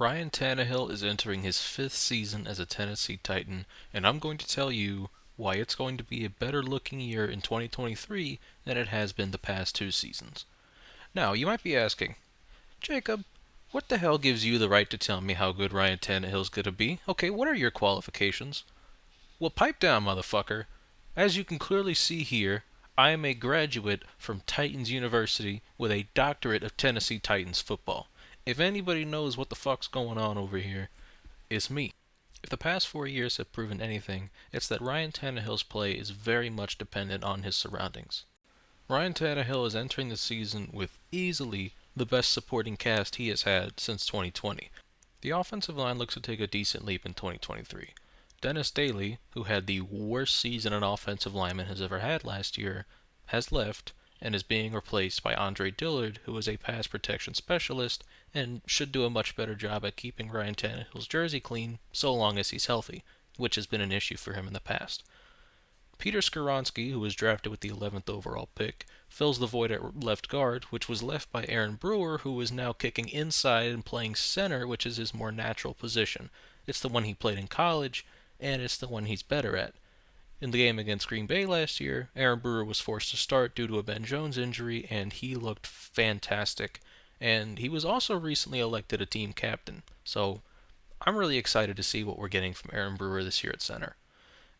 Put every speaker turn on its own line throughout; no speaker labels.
Ryan Tannehill is entering his fifth season as a Tennessee Titan, and I'm going to tell you why it's going to be a better looking year in 2023 than it has been the past two seasons. Now, you might be asking, Jacob, what the hell gives you the right to tell me how good Ryan Tannehill's gonna be? Okay, what are your qualifications? Well, pipe down, motherfucker. As you can clearly see here, I am a graduate from Titans University with a doctorate of Tennessee Titans football. If anybody knows what the fuck's going on over here, it's me. If the past 4 years have proven anything, it's that Ryan Tannehill's play is very much dependent on his surroundings. Ryan Tannehill is entering the season with easily the best supporting cast he has had since 2020. The offensive line looks to take a decent leap in 2023. Dennis Daly, who had the worst season an offensive lineman has ever had last year, has left and is being replaced by Andre Dillard, who is a pass protection specialist and should do a much better job at keeping Ryan Tannehill's jersey clean so long as he's healthy, which has been an issue for him in the past. Peter Skoronski, who was drafted with the 11th overall pick, fills the void at left guard, which was left by Aaron Brewer, who is now kicking inside and playing center, which is his more natural position. It's the one he played in college, and it's the one he's better at. In the game against Green Bay last year, Aaron Brewer was forced to start due to a Ben Jones injury, and he looked fantastic. And he was also recently elected a team captain, so I'm really excited to see what we're getting from Aaron Brewer this year at center.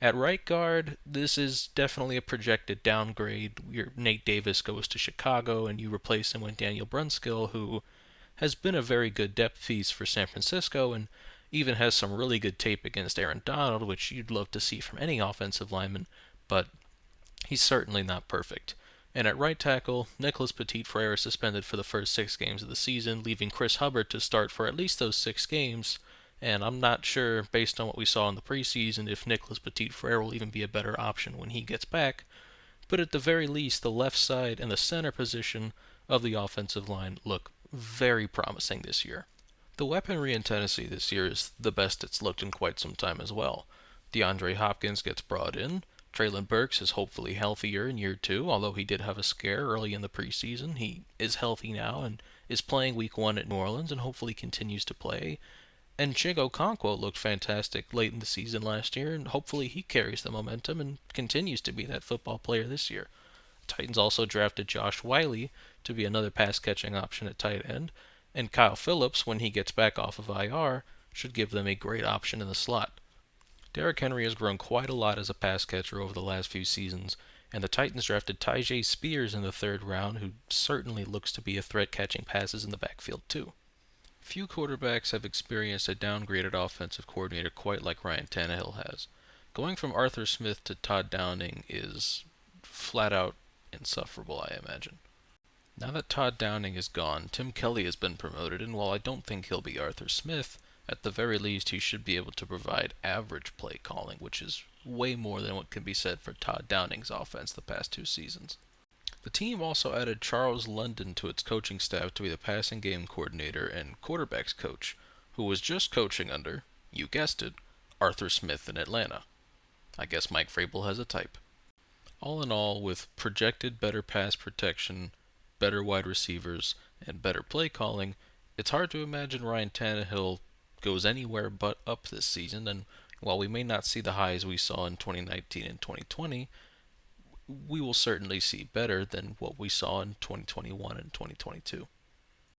At right guard, this is definitely a projected downgrade. Nate Davis goes to Chicago, and you replace him with Daniel Brunskill, who has been a very good depth piece for San Francisco and even has some really good tape against Aaron Donald, which you'd love to see from any offensive lineman, but he's certainly not perfect. And at right tackle, Nicholas Petit-Frere is suspended for the first 6 games of the season, leaving Chris Hubbard to start for at least those 6 games. And I'm not sure, based on what we saw in the preseason, if Nicholas Petit-Frere will even be a better option when he gets back. But at the very least, the left side and the center position of the offensive line look very promising this year. The weaponry in Tennessee this year is the best it's looked in quite some time as well. DeAndre Hopkins gets brought in. Traylon Burks is hopefully healthier in year 2, although he did have a scare early in the preseason. He is healthy now and is playing week 1 at New Orleans and hopefully continues to play. And Chig Okonkwo looked fantastic late in the season last year, and hopefully he carries the momentum and continues to be that football player this year. Titans also drafted Josh Wiley to be another pass-catching option at tight end, and Kyle Phillips, when he gets back off of IR, should give them a great option in the slot. Derrick Henry has grown quite a lot as a pass catcher over the last few seasons, and the Titans drafted Tyjae Spears in the 3rd round, who certainly looks to be a threat catching passes in the backfield too. Few quarterbacks have experienced a downgraded offensive coordinator quite like Ryan Tannehill has. Going from Arthur Smith to Todd Downing is flat out insufferable, I imagine. Now that Todd Downing is gone, Tim Kelly has been promoted, and while I don't think he'll be Arthur Smith, at the very least he should be able to provide average play calling, which is way more than what can be said for Todd Downing's offense the past 2 seasons. The team also added Charles London to its coaching staff to be the passing game coordinator and quarterbacks coach, who was just coaching under, you guessed it, Arthur Smith in Atlanta. I guess Mike Vrabel has a type. All in all, with projected better pass protection, better wide receivers, and better play calling, it's hard to imagine Ryan Tannehill goes anywhere but up this season, and while we may not see the highs we saw in 2019 and 2020, we will certainly see better than what we saw in 2021 and 2022.